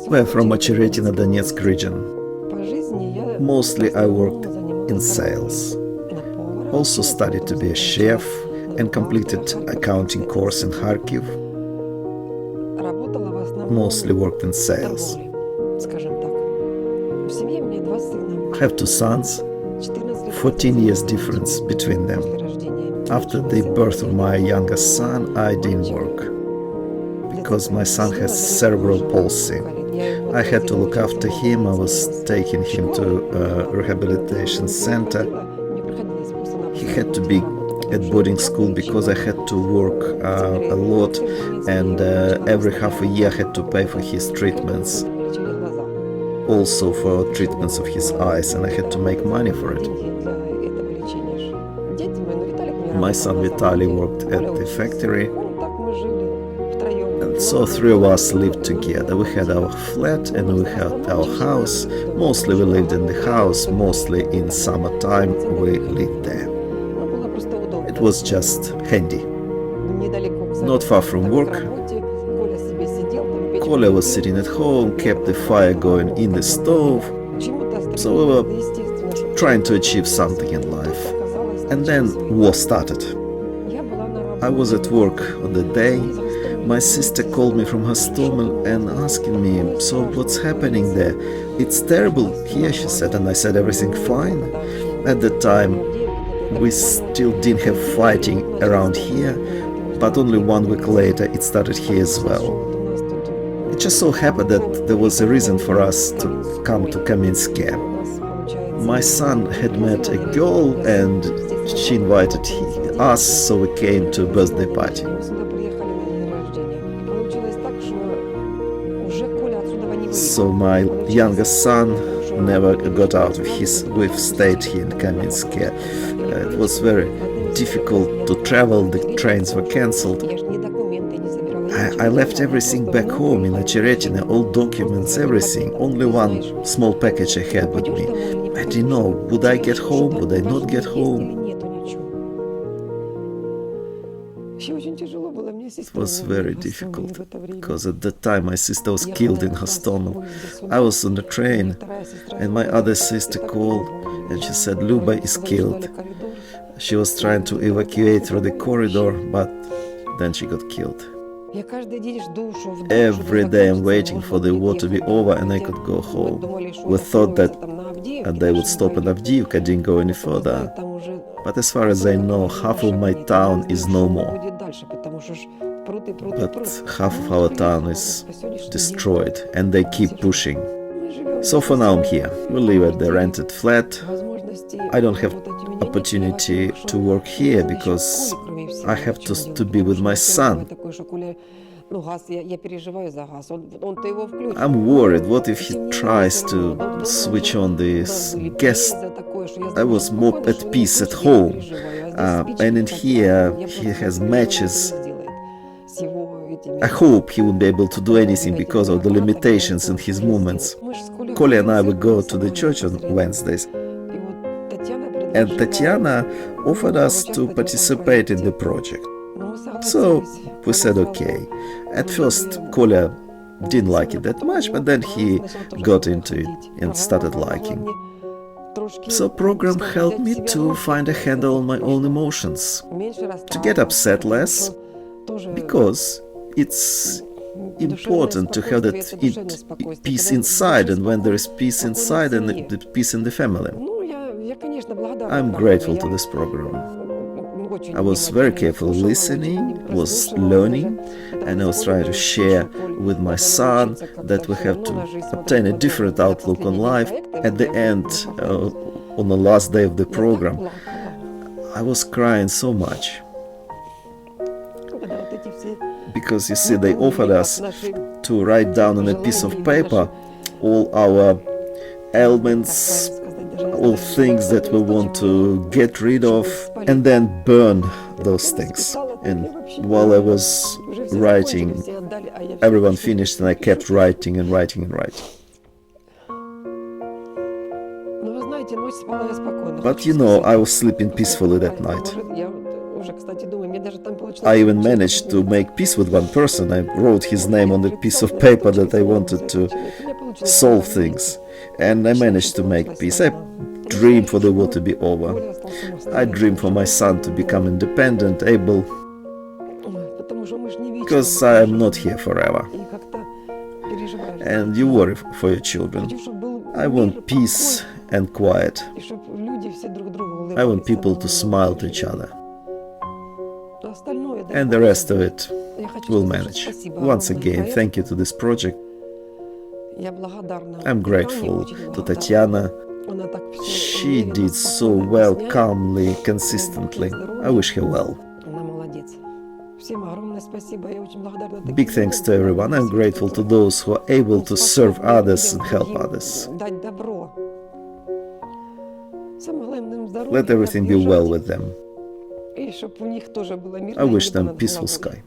We're from Очеретино, Donetsk region. Mostly I worked in sales. Also studied to be a chef and completed accounting course in Kharkiv. Mostly worked in sales. I have two sons, 14 years difference between them. After the birth of my youngest son, I didn't work because my son has cerebral palsy. I had to look after him. I was taking him to a rehabilitation center. He had to be at boarding school because I had to work a lot, and every half a year I had to pay for his treatments, also for treatments of his eyes, and I had to make money for it. My son Vitaly worked at the factory, and so three of us lived together. We had our flat and we had our house. Mostly we lived in the house, mostly in summertime we lived there. It was just handy. Not far from work. Kolya was sitting at home, kept the fire going in the stove. So we were trying to achieve something in life. And then war started. I was at work on the day. My sister called me from her storm and asking me, "So what's happening there?" "It's terrible here," she said, and I said, "Everything fine?" At the time, we still didn't have fighting around here, but only 1 week later it started here as well. It just so happened that there was a reason for us to come to Kaminsky. My son had met a girl and she invited us, so we came to a birthday party. So my youngest son never got out of his. We've stayed here in Kaminsky. It was very difficult to travel. The trains were cancelled. I left everything back home in Очеретино, all documents, everything. Only one small package I had with me. I didn't know, would I get home, would I not get home? It was very difficult, because at that time my sister was killed in Hostomel. I was on the train, and my other sister called, and she said, "Luba is killed." She was trying to evacuate through the corridor, but then she got killed. Every day I'm waiting for the war to be over and I could go home. We thought that they would stop in Avdiivka, didn't go any further. But as far as I know, half of my town is no more. But half of our town is destroyed, and they keep pushing. So for now I'm here. We live at the rented flat. I don't have opportunity to work here because I have to be with my son. I'm worried, what if he tries to switch on this gas? I was more at peace at home, and in here he has matches. I hope he won't be able to do anything because of the limitations in his movements. Kolya and I will go to the church on Wednesdays, and Tatiana offered us to participate in the project. So we said okay. At first Kolya didn't like it that much, but then he got into it and started liking. So program helped me to find a handle on my own emotions, to get upset less, because it's important to have that peace inside, and when there is peace inside, and the peace in the family. I'm grateful to this program. I was very careful listening, was learning, and I was trying to share with my son that we have to obtain a different outlook on life. At the end, on the last day of the program, I was crying so much. Because you see, they offered us to write down on a piece of paper all our ailments, all things that we want to get rid of, and then burn those things. And while I was writing, everyone finished, and I kept writing and writing and writing. But you know, I was sleeping peacefully that night. I even managed to make peace with one person. I wrote his name on a piece of paper that I wanted to solve things, and I managed to make peace. I dream for the war to be over. I dream for my son to become independent, able, because I am not here forever. And you worry for your children. I want peace and quiet. I want people to smile to each other. And the rest of it we'll manage. Once again, thank you to this project. I'm grateful to Tatiana. She did so well, calmly, consistently. I wish her well. Big thanks to everyone. I'm grateful to those who are able to serve others and help others. Let everything be well with them. I wish them peaceful sky.